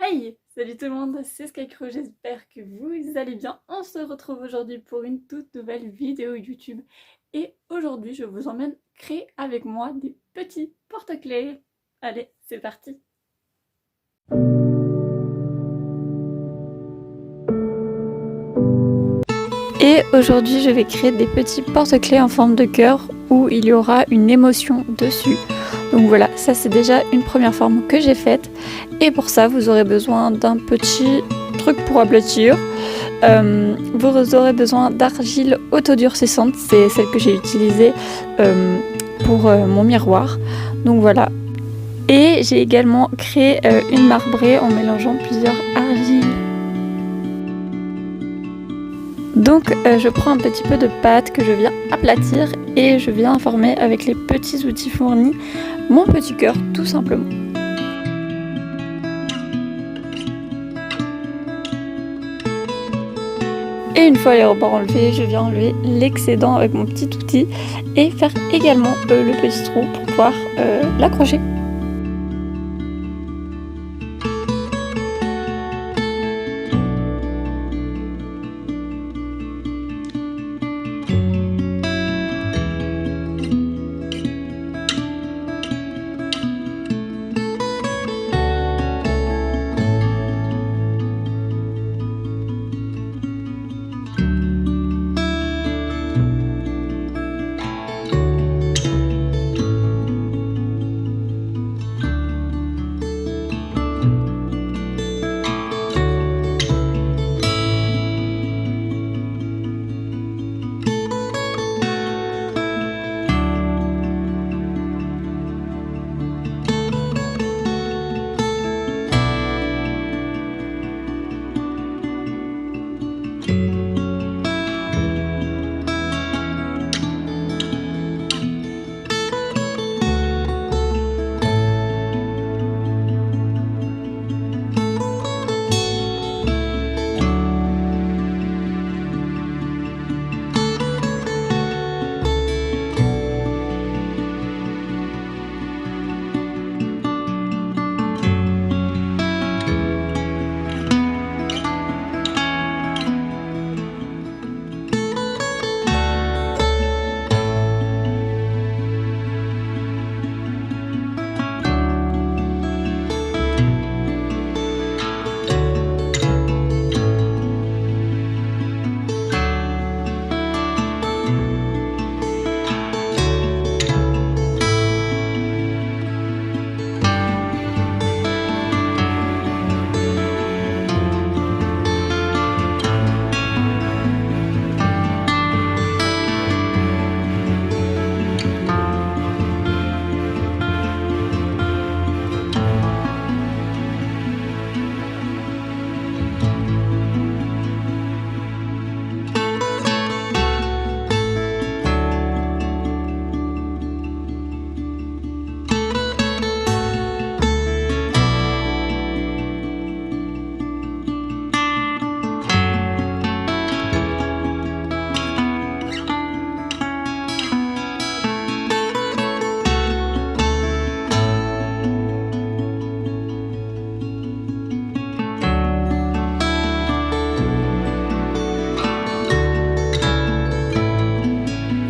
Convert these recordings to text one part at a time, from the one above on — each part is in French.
Hey! Salut tout le monde, c'est Skycrow, j'espère que vous allez bien. On se retrouve aujourd'hui pour une toute nouvelle vidéo YouTube. Et aujourd'hui, je vous emmène créer avec moi des petits porte-clés. Allez, c'est parti! Et aujourd'hui, je vais créer des petits porte-clés en forme de cœur où il y aura une émotion dessus. Donc voilà, ça c'est déjà une première forme que j'ai faite. Et pour ça, vous aurez besoin d'un petit truc pour aplatir. Vous aurez besoin d'argile autodurcissante, c'est celle que j'ai utilisée pour mon miroir. Donc voilà. Et j'ai également créé une marbrée en mélangeant plusieurs argiles. Donc je prends un petit peu de pâte que je viens aplatir et je viens former avec les petits outils fournis mon petit cœur tout simplement. Et une fois les rebords enlevés, je viens enlever l'excédent avec mon petit outil et faire également le petit trou pour pouvoir l'accrocher.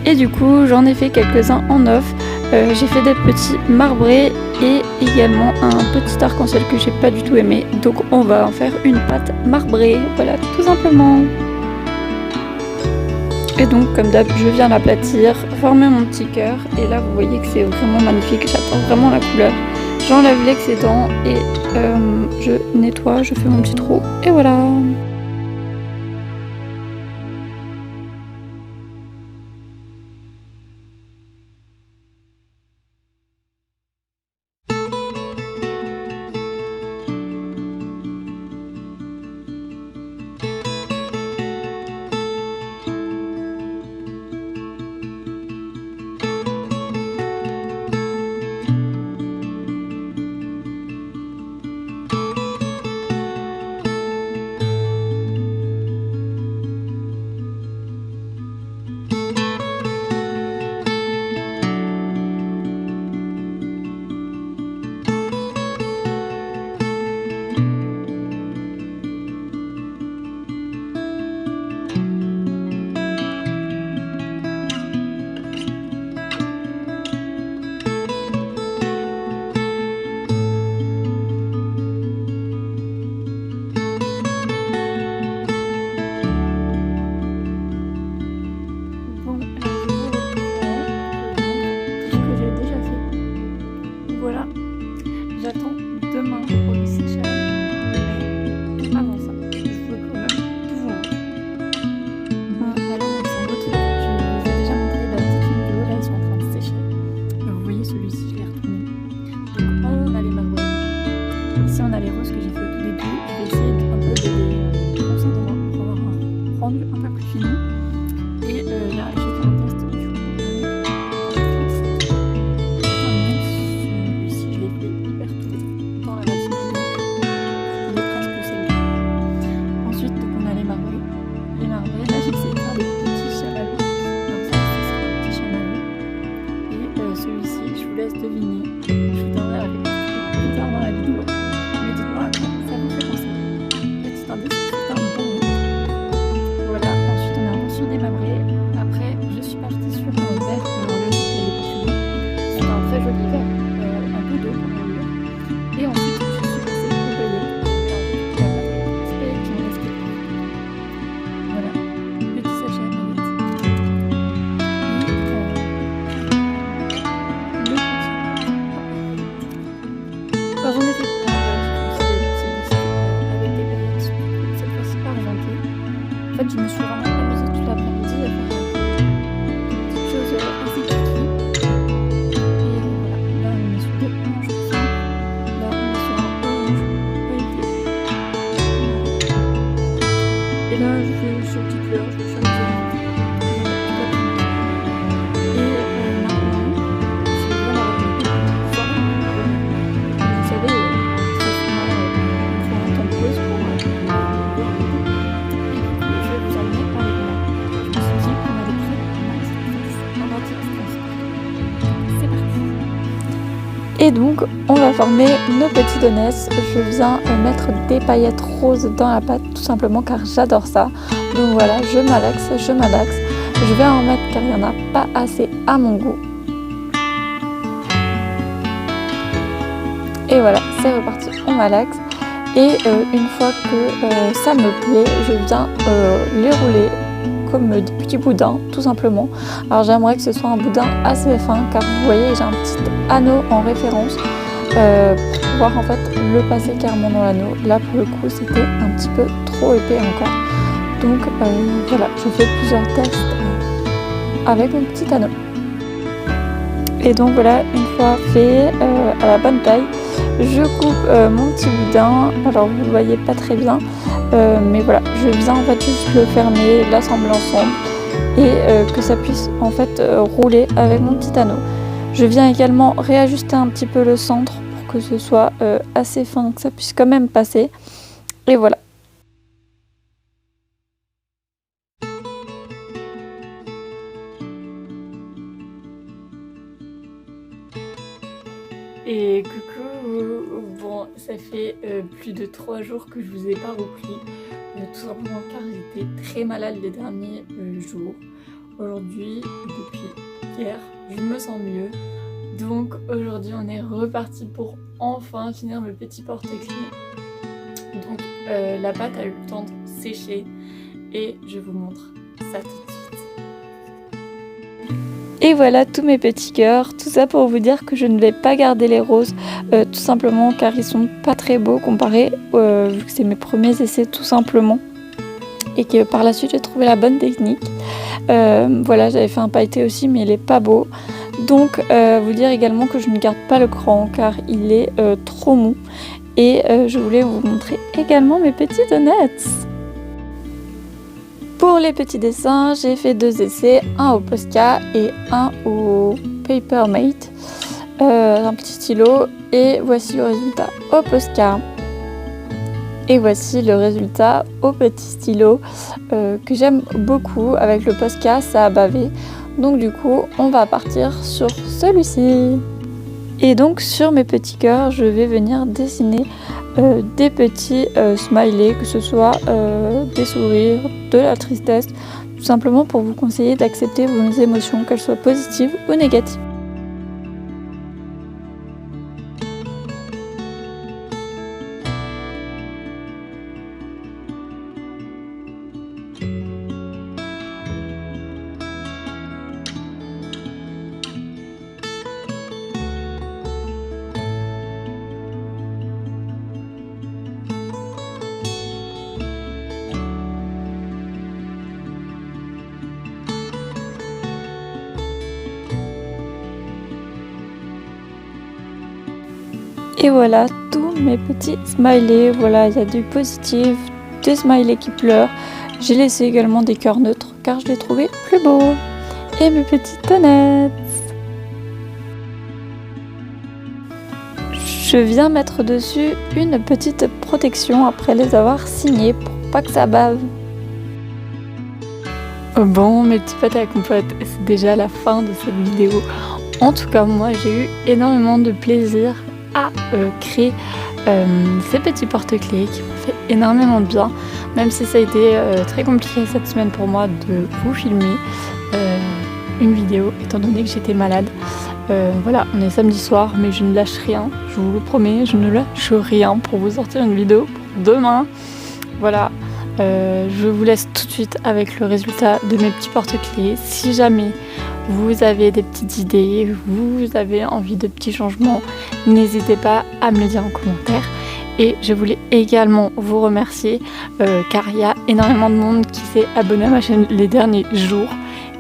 Et du coup j'en ai fait quelques-uns en neuf, j'ai fait des petits marbrés et également un petit arc-en-ciel que j'ai pas du tout aimé, donc on va en faire une pâte marbrée, voilà tout simplement. Et donc comme d'hab je viens l'aplatir, former mon petit cœur et là vous voyez que c'est vraiment magnifique, j'adore vraiment la couleur. J'enlève l'excédent et je nettoie, je fais mon petit trou et voilà. que j'ai fait au tout début. Je vais essayer un peu de les poncer pour avoir un rendu un peu plus fini. Et là, j'ai fait un test du coup avec celui-ci, je l'ai fait hyper tôt dans la matinée, donc il est presque 5 heures. Ensuite, donc, on a les marbrés. Les marbrés, là j'ai essayé de faire des petits chamallows. Alors ça, c'est un petit chamallow. Et celui-ci, je vous laisse deviner. Je vous donnerai la réponse plus tard dans la vidéo. Mais dites-moi à quoi ça vous fait penser. Petit indice, c'est un bon mot. Voilà, ensuite on est un peu sur des marbrés. Après, je suis partie sur un vert. Alors le vert, il est pas très beau. C'est un très joli vert, un peu d'eau pour le. Et ensuite, je suis passée aux paillettes. Ces paillettes qui me restent. Voilà, petit sachet à paillettes. Et le petit. Alors j'en ai fait plein, j'ai des petits disques avec des paillettes, cette fois-ci argentées. En fait, je me suis vraiment amusée toute l'après-midi à faire des petites choses assez kiki. Et voilà, là on est sur des oranges aussi. Là on est sur un orange pailleté. Et là je fais sur petite fleur, je me suis amusée. Et maintenant, c'est vraiment ça. Vous savez, très souvent, il faut un temps de pause pour voir un peu. Et du coup, je vais vous emmener avec moi. Je me suis dit qu'on allait créer un anti-stress. C'est parti. Et donc, on va former nos petits donuts. Je viens mettre des paillettes roses dans la pâte, tout simplement car j'adore ça. Donc voilà, je malaxe, je malaxe. Je vais en mettre car il n'y en a pas assez à mon goût. Et voilà, c'est reparti, on malaxe. Et une fois que ça me plaît, je viens les rouler comme des petits boudins, tout simplement. Alors j'aimerais que ce soit un boudin assez fin, car vous voyez, j'ai un petit anneau en référence pour pouvoir en fait le passer carrément dans l'anneau. Là pour le coup, c'était un petit peu trop épais encore. Donc voilà, je fais plusieurs tests avec mon petit anneau. Et donc voilà, une fois fait à la bonne taille, je coupe mon petit boudin. Alors vous le voyez pas très bien, mais voilà, je viens en fait juste le fermer, l'assembler ensemble et que ça puisse en fait rouler avec mon petit anneau. Je viens également réajuster un petit peu le centre pour que ce soit assez fin, que ça puisse quand même passer. Et voilà. Et coucou, bon ça fait plus de 3 jours que je vous ai pas repris, tout simplement car j'étais très malade les derniers jours. Aujourd'hui, depuis hier, je me sens mieux. Donc aujourd'hui on est reparti pour enfin finir le petit porte-clés. Donc la pâte a eu le temps de sécher et je vous montre ça tout de suite. Et voilà tous mes petits cœurs, tout ça pour vous dire que je ne vais pas garder les roses, tout simplement car ils sont pas très beaux comparés, vu que c'est mes premiers essais tout simplement, et que par la suite j'ai trouvé la bonne technique. Voilà, j'avais fait un pailleté aussi mais il est pas beau, donc vous dire également que je ne garde pas le cran car il est trop mou, et je voulais vous montrer également mes petits donuts. Pour les petits dessins, j'ai fait 2 essais, un au Posca et un au Papermate, un petit stylo, et voici le résultat au Posca. Et voici le résultat au petit stylo que j'aime beaucoup. Avec le Posca, ça a bavé, donc du coup on va partir sur celui-ci. Et donc sur mes petits cœurs, je vais venir dessiner des petits smileys, que ce soit des sourires, de la tristesse, tout simplement pour vous conseiller d'accepter vos émotions, qu'elles soient positives ou négatives. Et voilà tous mes petits smileys. Voilà, il y a du positif, des smileys qui pleurent. J'ai laissé également des cœurs neutres car je les trouvais plus beaux. Et mes petites tonnettes. Je viens mettre dessus une petite protection après les avoir signées pour pas que ça bave. Bon, mes petits pâtes à compote, c'est déjà la fin de cette vidéo. En tout cas, moi j'ai eu énormément de plaisir à créer ces petits porte-clés qui m'ont fait énormément de bien, même si ça a été très compliqué cette semaine pour moi de vous filmer une vidéo étant donné que j'étais malade. Voilà, on est samedi soir, mais je ne lâche rien, je vous le promets, je ne lâche rien pour vous sortir une vidéo pour demain. Voilà, je vous laisse tout de suite avec le résultat de mes petits porte-clés. Si jamais vous avez des petites idées, vous avez envie de petits changements, n'hésitez pas à me le dire en commentaire. Et je voulais également vous remercier car il y a énormément de monde qui s'est abonné à ma chaîne les derniers jours.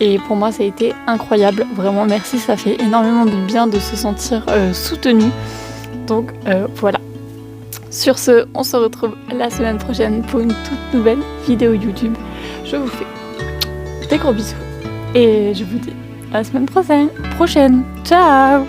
Et pour moi ça a été incroyable, vraiment merci, ça fait énormément de bien de se sentir soutenu. Donc voilà. Sur ce, on se retrouve la semaine prochaine pour une toute nouvelle vidéo YouTube. Je vous fais des gros bisous et je vous dis à la semaine prochaine. Ciao!